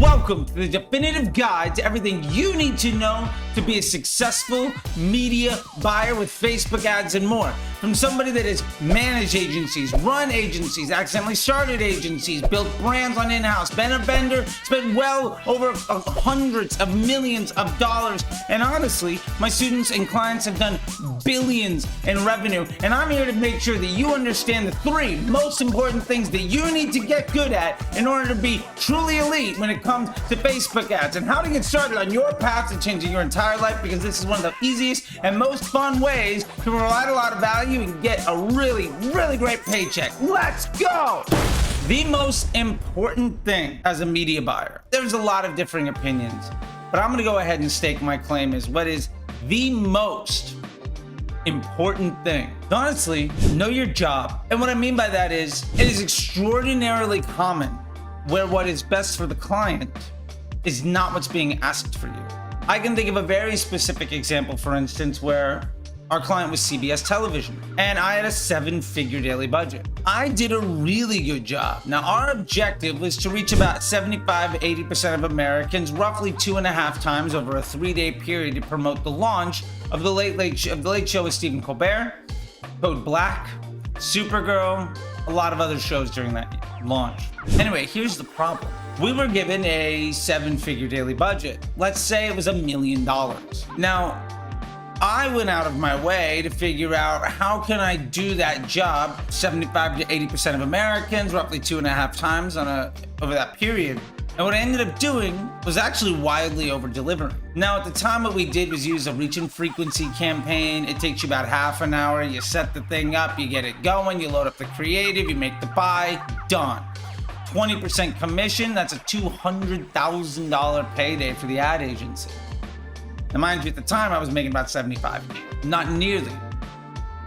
Welcome to the definitive guide to everything you need to know to be a successful media buyer with Facebook ads and more. From somebody that has managed agencies, run agencies, accidentally started agencies, built brands on in-house, been a vendor, spent well over hundreds of millions of dollars. And honestly, my students and clients have done billions in revenue. And I'm here to make sure that you understand the three most important things that you need to get good at in order to be truly elite when it comes to Facebook ads, and how to get started on your path to changing your entire life, because this is one of the easiest and most fun ways to provide a lot of value and get a really great paycheck. Let's go! The most important thing as a media buyer, there's a lot of differing opinions, but I'm gonna go ahead and stake my claim as what is the most important thing. Honestly, know your job. And what I mean by that is, it is extraordinarily common where what is best for the client is not what's being asked for you. I can think of a very specific example, for instance, where our client was CBS television and I had a 7-figure daily budget. I did a really good job. Now, our objective was to reach about 75-80% of Americans roughly 2.5 times over a 3-day period to promote the launch of the Late Show with Stephen Colbert, Code Black, Supergirl, a lot of other shows during that launch. Anyway, here's the problem. We were given a 7-figure daily budget. Let's say it was $1 million. Now, I went out of my way to figure out how can I do that job 75-80% of Americans, roughly 2.5 times over that period. And what I ended up doing was actually wildly over delivering. Now, at the time, what we did was use a reach and frequency campaign. It takes you about half an hour. You set the thing up, you get it going, you load up the creative, you make the buy, done. 20% commission, that's a $200,000 payday for the ad agency. Now, mind you, at the time, I was making about 75. Not nearly.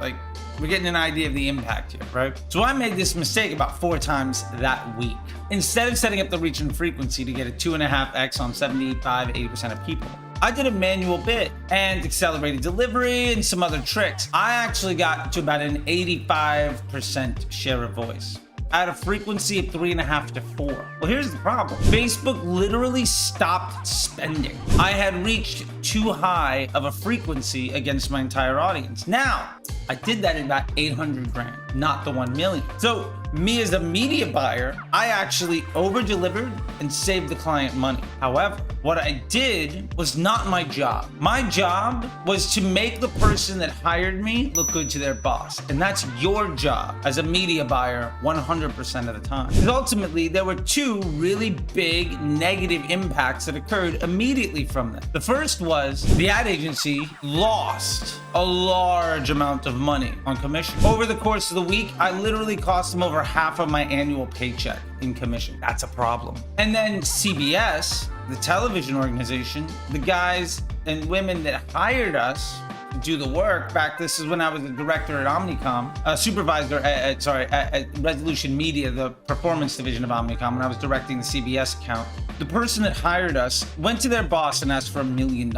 Like, we're getting an idea of the impact here, right? So I made this mistake about 4 times that week. Instead of setting up the reach and frequency to get a 2.5x on 75-80% of people, I did a manual bid and accelerated delivery and some other tricks. I actually got to about an 85% share of voice at a frequency of 3.5 to 4. Well, here's the problem. Facebook literally stopped spending. I had reached too high of a frequency against my entire audience. Now, I did that in about 800 grand, not the 1 million. So me as a media buyer, I actually over-delivered and saved the client money. However, what I did was not my job. My job was to make the person that hired me look good to their boss. And that's your job as a media buyer 100% of the time. Because ultimately, there were 2 really big negative impacts that occurred immediately from that. The first was the ad agency lost a large amount of money on commission. Over the course of the week, I literally cost them over half of my annual paycheck in commission. That's a problem. And then CBS, the television organization, the guys and women that hired us to do the work back, this is when I was a director at Omnicom, supervisor at Resolution Media, the performance division of Omnicom, when I was directing the CBS account. The person that hired us went to their boss and asked for $1 million.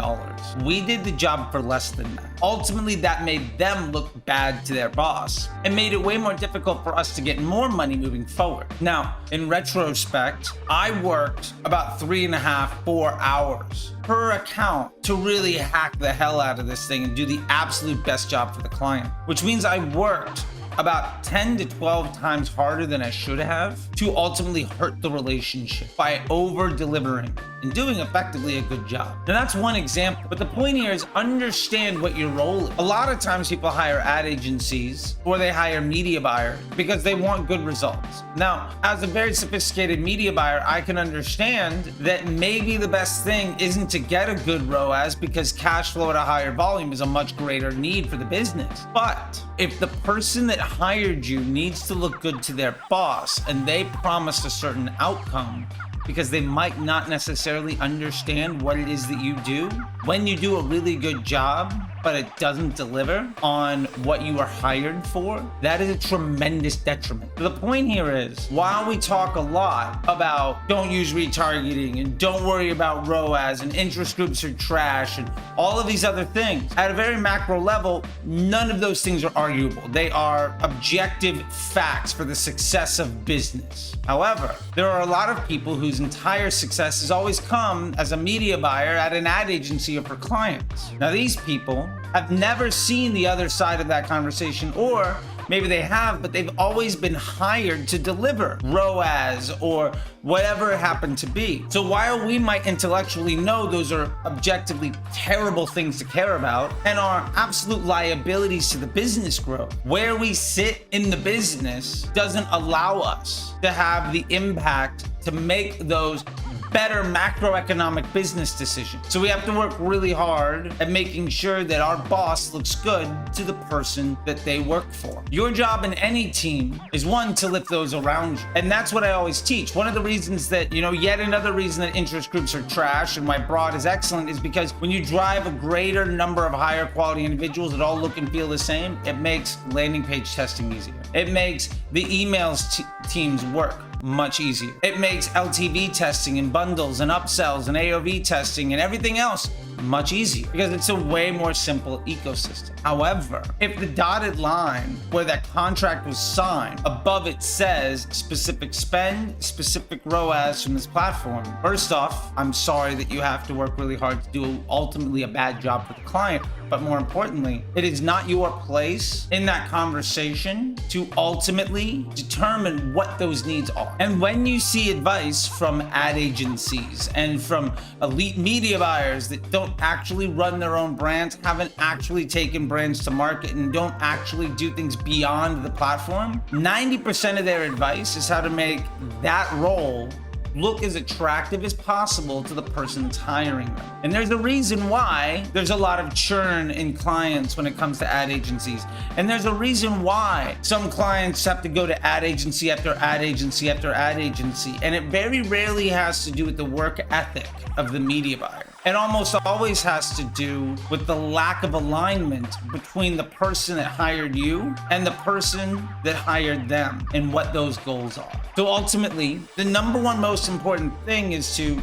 We did the job for less than that. Ultimately, that made them look bad to their boss and made it way more difficult for us to get more money moving forward. Now, in retrospect, I worked about 3.5-4 hours per account to really hack the hell out of this thing and do the absolute best job for the client, which means I worked about 10 to 12 times harder than I should have to ultimately hurt the relationship by over delivering and doing effectively a good job. Now, that's one example, but the point here is understand what your role is. A lot of times people hire ad agencies or they hire media buyers because they want good results. Now, as a very sophisticated media buyer, I can understand that maybe the best thing isn't to get a good ROAS because cash flow at a higher volume is a much greater need for the business. But if the person that hired you needs to look good to their boss and they promised a certain outcome because they might not necessarily understand what it is that you do, when you do a really good job but it doesn't deliver on what you are hired for, that is a tremendous detriment. The point here is, while we talk a lot about don't use retargeting and don't worry about ROAS and interest groups are trash and all of these other things, at a very macro level, none of those things are arguable. They are objective facts for the success of business. However, there are a lot of people whose entire success has always come as a media buyer at an ad agency or for clients. Now, these people have never seen the other side of that conversation, or maybe they have, but they've always been hired to deliver ROAS or whatever it happened to be. So while we might intellectually know those are objectively terrible things to care about and are absolute liabilities to the business growth, where we sit in the business doesn't allow us to have the impact to make those better macroeconomic business decisions. So we have to work really hard at making sure that our boss looks good to the person that they work for. Your job in any team is, one, to lift those around you. And that's what I always teach. One of the reasons that, yet another reason that interest groups are trash and why broad is excellent is because when you drive a greater number of higher quality individuals that all look and feel the same, it makes landing page testing easier. It makes the emails teams work much easier. It makes LTV testing and bundles and upsells and AOV testing and everything else much easier because it's a way more simple ecosystem. However, if the dotted line where that contract was signed, above it says specific spend, specific ROAS from this platform, first off, I'm sorry that you have to work really hard to do ultimately a bad job for the client. But more importantly, it is not your place in that conversation to ultimately determine what those needs are. And when you see advice from ad agencies and from elite media buyers that don't actually run their own brands, haven't actually taken brands to market, and don't actually do things beyond the platform, 90% of their advice is how to make that role look as attractive as possible to the person that's hiring them. And there's a reason why there's a lot of churn in clients when it comes to ad agencies. And there's a reason why some clients have to go to ad agency after ad agency after ad agency. And it very rarely has to do with the work ethic of the media buyer. It almost always has to do with the lack of alignment between the person that hired you and the person that hired them and what those goals are. So ultimately, the number one most important thing is to,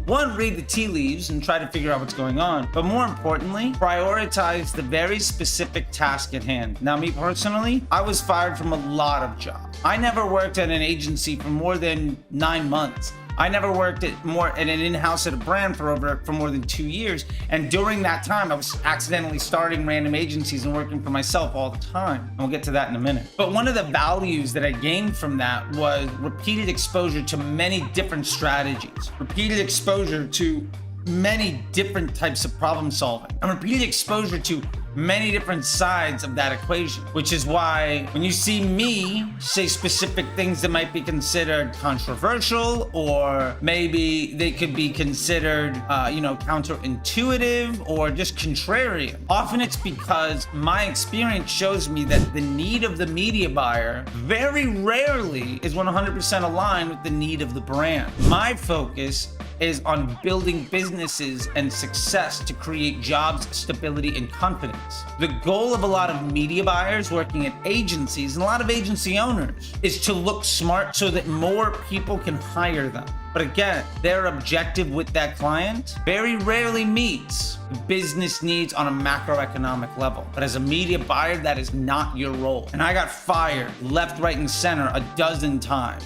one, read the tea leaves and try to figure out what's going on. But more importantly, prioritize the very specific task at hand. Now, me personally, I was fired from a lot of jobs. I never worked at an agency for more than 9 months. I never worked at an in-house at a brand for more than 2 years. And during that time, I was accidentally starting random agencies and working for myself all the time. And we'll get to that in a minute. But one of the values that I gained from that was repeated exposure to many different strategies, repeated exposure to many different types of problem solving, and repeated exposure to many different sides of that equation, which is why when you see me say specific things that might be considered controversial, or maybe they could be considered, counterintuitive or just contrarian, often it's because my experience shows me that the need of the media buyer very rarely is 100% aligned with the need of the brand. My focus is on building businesses and success to create jobs, stability, and confidence. The goal of a lot of media buyers working at agencies and a lot of agency owners is to look smart so that more people can hire them. But again, their objective with that client very rarely meets the business needs on a macroeconomic level. But as a media buyer, that is not your role. And I got fired left, right, and center a dozen times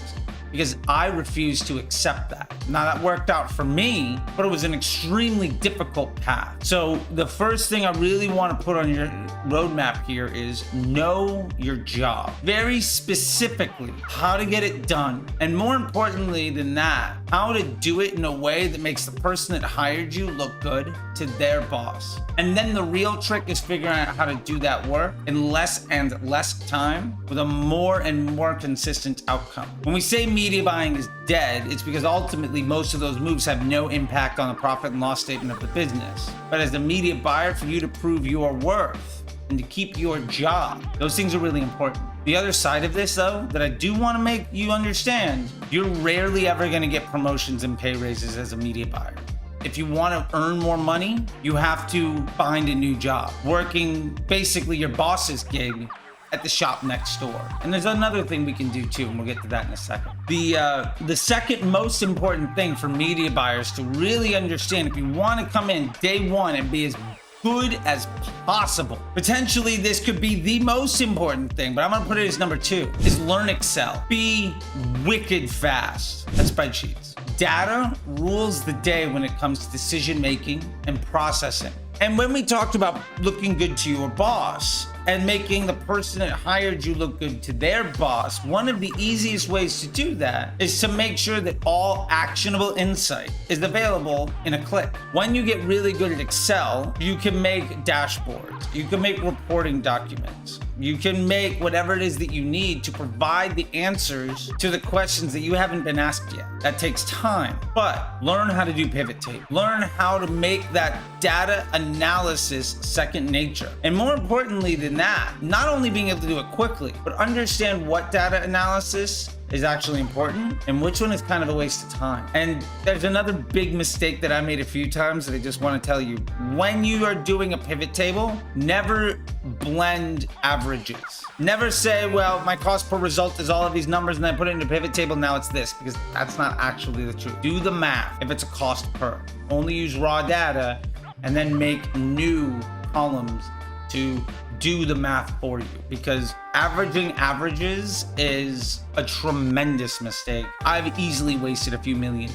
because I refused to accept that. Now, that worked out for me, but it was an extremely difficult path. So the first thing I really want to put on your roadmap here is know your job. Very specifically, how to get it done. And more importantly than that, how to do it in a way that makes the person that hired you look good to their boss. And then the real trick is figuring out how to do that work in less and less time with a more and more consistent outcome. When we say media buying is dead, it's because ultimately most of those moves have no impact on the profit and loss statement of the business. But as a media buyer, for you to prove your worth and to keep your job, those things are really important. The other side of this, though, that I do want to make you understand, you're rarely ever going to get promotions and pay raises as a media buyer. If you want to earn more money, you have to find a new job, working basically your boss's gig at the shop next door. And there's another thing we can do too, and we'll get to that in a second. The second most important thing for media buyers to really understand, if you want to come in day one and be as good as possible, potentially this could be the most important thing, but I'm gonna put it as number 2, is learn Excel. Be wicked fast at spreadsheets. Data rules the day when it comes to decision making and processing. And when we talked about looking good to your boss and making the person that hired you look good to their boss, one of the easiest ways to do that is to make sure that all actionable insight is available in a click. When you get really good at Excel, you can make dashboards, you can make reporting documents, you can make whatever it is that you need to provide the answers to the questions that you haven't been asked yet. That takes time, but learn how to do pivot table. Learn how to make that data analysis second nature. And more importantly than that, not only being able to do it quickly, but understand what data analysis is actually important and which one is kind of a waste of time. And there's another big mistake that I made a few times that I just want to tell you. When you are doing a pivot table, never blend averages. Never say, well, my cost per result is all of these numbers and I put it in a pivot table, now it's this, because that's not actually the truth. Do the math if it's a cost per. Only use raw data and then make new columns to do the math for you, because averaging averages is a tremendous mistake. I've easily wasted a few $1 million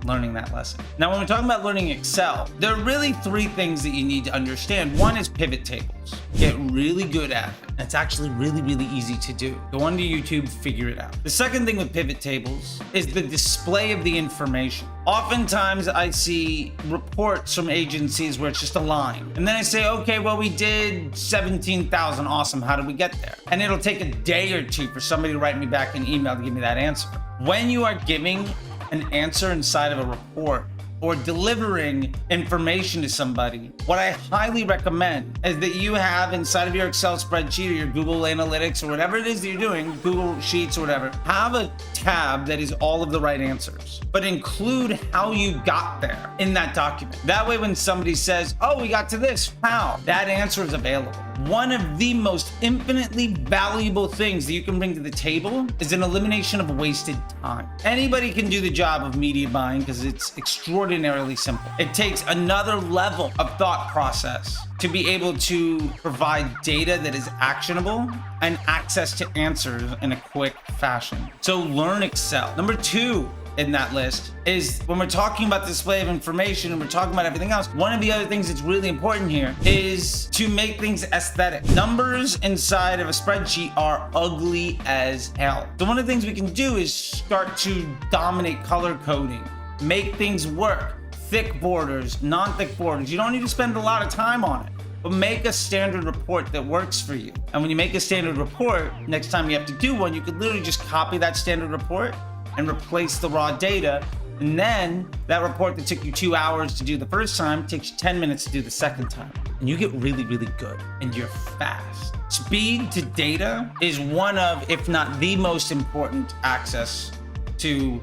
learning that lesson. Now, when we're talking about learning Excel, there are really 3 things that you need to understand. One is pivot tables. Get really good at it. It's actually really, really easy to do. Go onto YouTube, figure it out. The second thing with pivot tables is the display of the information. Oftentimes I see reports from agencies where it's just a line. And then I say, okay, well, we did 17,000. Awesome. How did we get there? And it'll take a day or 2 for somebody to write me back an email to give me that answer. When you are giving an answer inside of a report or delivering information to somebody, what I highly recommend is that you have inside of your Excel spreadsheet or your Google Analytics or whatever it is that you're doing, Google Sheets or whatever, have a tab that is all of the right answers, but include how you got there in that document. That way, when somebody says, oh, we got to this, how? That answer is available. One of the most infinitely valuable things that you can bring to the table is an elimination of wasted time. Anybody can do the job of media buying because it's extraordinarily simple. It takes another level of thought process to be able to provide data that is actionable and access to answers in a quick fashion. So learn Excel. Number 2 in that list is, when we're talking about display of information and we're talking about everything else, one of the other things that's really important here is to make things aesthetic. Numbers inside of a spreadsheet are ugly as hell. So one of the things we can do is start to dominate color coding, make things work. Thick borders, non-thick borders. You don't need to spend a lot of time on it, but make a standard report that works for you. And when you make a standard report, next time you have to do one, you could literally just copy that standard report and replace the raw data. And then that report that took you 2 hours to do the first time takes you 10 minutes to do the second time. And you get really, really good and you're fast. Speed to data is one of, if not the most important access to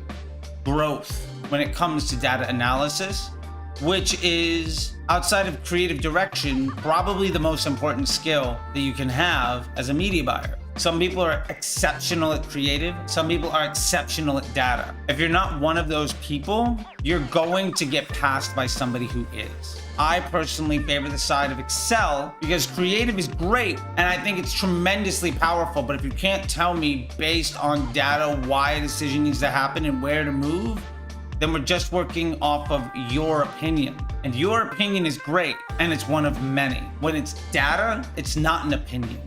growth when it comes to data analysis, which is, outside of creative direction, probably the most important skill that you can have as a media buyer. Some people are exceptional at creative. Some people are exceptional at data. If you're not one of those people, you're going to get passed by somebody who is. I personally favor the side of Excel because creative is great and I think it's tremendously powerful. But if you can't tell me based on data why a decision needs to happen and where to move, then we're just working off of your opinion. And your opinion is great, and it's one of many. When it's data, it's not an opinion.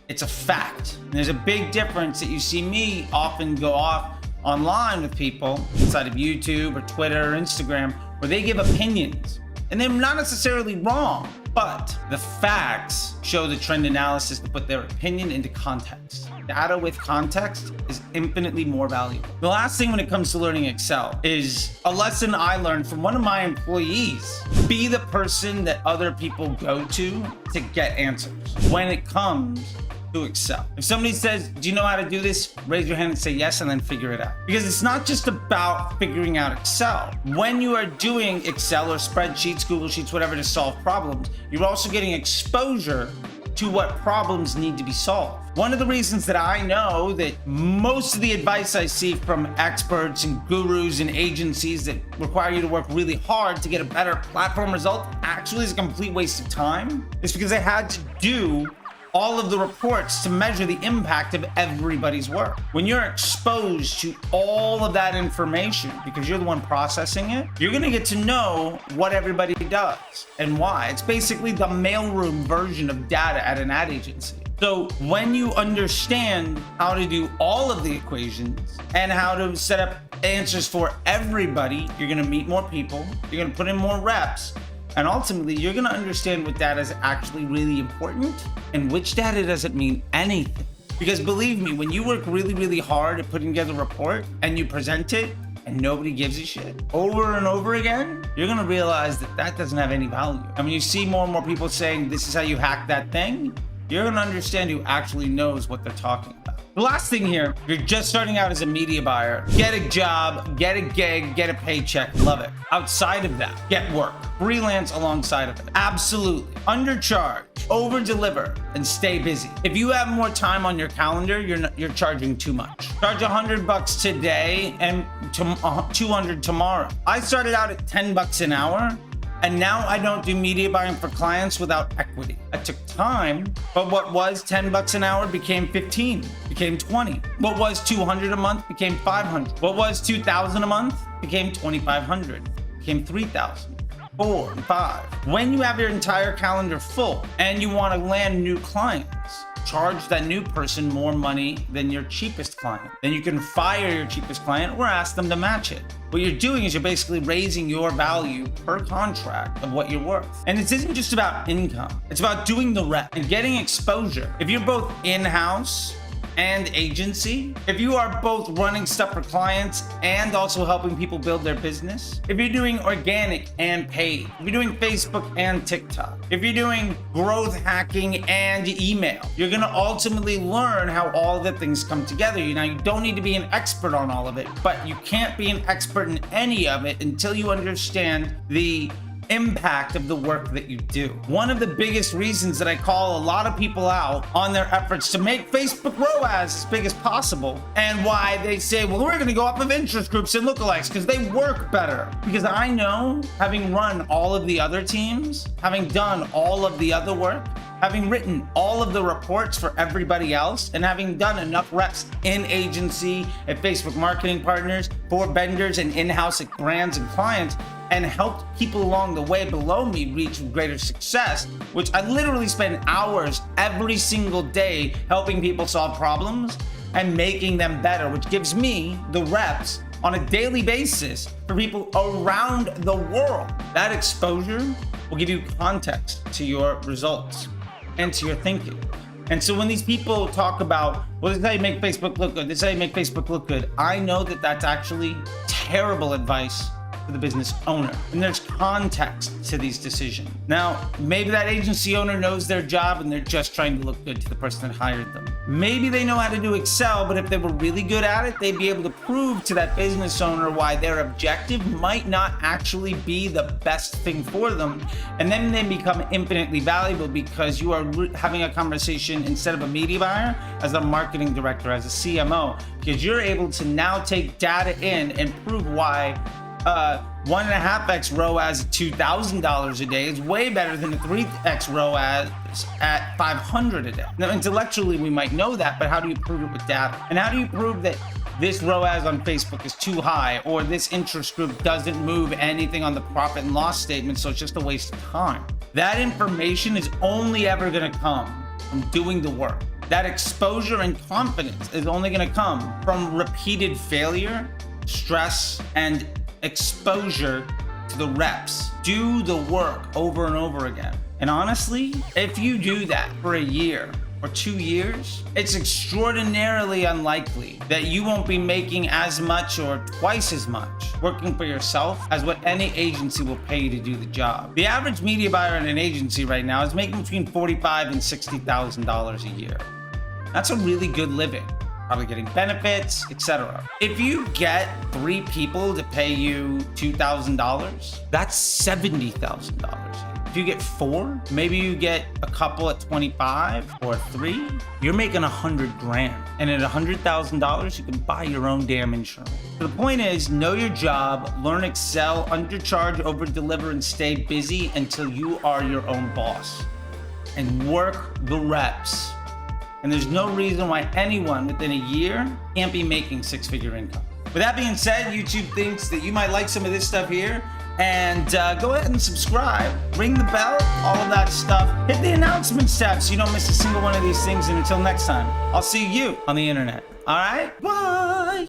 It's a fact. And there's a big difference that you see me often go off online with people inside of YouTube or Twitter or Instagram, where they give opinions. And they're not necessarily wrong, but the facts show the trend analysis to put their opinion into context. Data with context is infinitely more valuable. The last thing when it comes to learning Excel is a lesson I learned from one of my employees. Be the person that other people go to get answers when it comes to Excel. If somebody says, do you know how to do this? Raise your hand and say yes, and then figure it out. Because it's not just about figuring out Excel. When you are doing Excel or spreadsheets, Google Sheets, whatever, to solve problems, you're also getting exposure to what problems need to be solved. One of the reasons that I know that most of the advice I see from experts and gurus and agencies that require you to work really hard to get a better platform result actually is a complete waste of time is because I had to do all of the reports to measure the impact of everybody's work. When you're exposed to all of that information, because you're the one processing it, you're gonna get to know what everybody does and why. It's basically the mailroom version of data at an ad agency. So when you understand how to do all of the equations and how to set up answers for everybody, you're gonna meet more people, you're gonna put in more reps, and ultimately, you're gonna understand what data is actually really important and which data doesn't mean anything. Because believe me, when you work really, really hard at putting together a report and you present it and nobody gives a shit over and over again, you're gonna realize that that doesn't have any value. And when you see more and more people saying, this is how you hack that thing, you're gonna understand who actually knows what they're talking about. The last thing here, you're just starting out as a media buyer. Get a job, get a gig, get a paycheck, love it. Outside of that, get work, freelance alongside of it. Absolutely. Undercharge, over deliver, and stay busy. If you have more time on your calendar, you're charging too much. Charge $100 today and $200 tomorrow. I started out at $10 an hour. And now I don't do media buying for clients without equity. It took time, but what was $10 an hour became 15, became 20. What was $200 a month became 500. What was $2,000 a month became 2,500, became 3,000, 4 and 5. When you have your entire calendar full and you want to land new clients, charge that new person more money than your cheapest client. Then you can fire your cheapest client or ask them to match it. What you're doing is you're basically raising your value per contract of what you're worth. And this isn't just about income. It's about doing the rep and getting exposure. If you're both in-house and agency, if you are both running stuff for clients and also helping people build their business, if you're doing organic and paid, if you're doing Facebook and TikTok, if you're doing growth hacking and email, you're gonna ultimately learn how all the things come together. Now, you don't need to be an expert on all of it, but you can't be an expert in any of it until you understand the impact of the work that you do. One of the biggest reasons that I call a lot of people out on their efforts to make Facebook ROAS as big as possible, and why they say, well, we're going to go off of interest groups and lookalikes because they work better. Because I know, having run all of the other teams, having done all of the other work, having written all of the reports for everybody else, and having done enough reps in agency, at Facebook marketing partners, for vendors and in-house at brands and clients, and helped people along the way below me reach greater success, which I literally spend hours every single day helping people solve problems and making them better, which gives me the reps on a daily basis for people around the world. That exposure will give you context to your results and to your thinking. And so when these people talk about, well, this is how you make Facebook look good, this is how you make Facebook look good, I know that that's actually terrible advice for the business owner. And there's context to these decisions. Now, maybe that agency owner knows their job and they're just trying to look good to the person that hired them. Maybe they know how to do Excel, but if they were really good at it, they'd be able to prove to that business owner why their objective might not actually be the best thing for them. And then they become infinitely valuable because you are having a conversation instead of a media buyer as a marketing director, as a CMO, because you're able to now take data in and prove why 1.5x ROAS at $2,000 a day is way better than a 3x ROAS at $500 a day. Now, intellectually, we might know that, but how do you prove it with data? And how do you prove that this ROAS on Facebook is too high, or this interest group doesn't move anything on the profit and loss statement, so it's just a waste of time? That information is only ever gonna come from doing the work. That exposure and confidence is only gonna come from repeated failure, stress, and exposure to the reps. Do the work over and over again. And honestly, if you do that for a year or 2 years, it's extraordinarily unlikely that you won't be making as much or twice as much working for yourself as what any agency will pay you to do the job. The average media buyer in an agency right now is making between $45,000 and $60,000 a year. That's a really good living. Probably getting benefits, etc. If you get 3 people to pay you $2,000, that's $70,000. If you get 4, maybe you get a couple at 25 or 3, you're making $100,000. And at $100,000, you can buy your own damn insurance. So the point is, know your job, learn Excel, undercharge, over deliver, and stay busy until you are your own boss. And work the reps. And there's no reason why anyone within a year can't be making 6-figure income. With that being said, YouTube thinks that you might like some of this stuff here, and go ahead and subscribe, ring the bell, all of that stuff. Hit the announcements tab so you don't miss a single one of these things. And until next time, I'll see you on the internet. All right? Bye.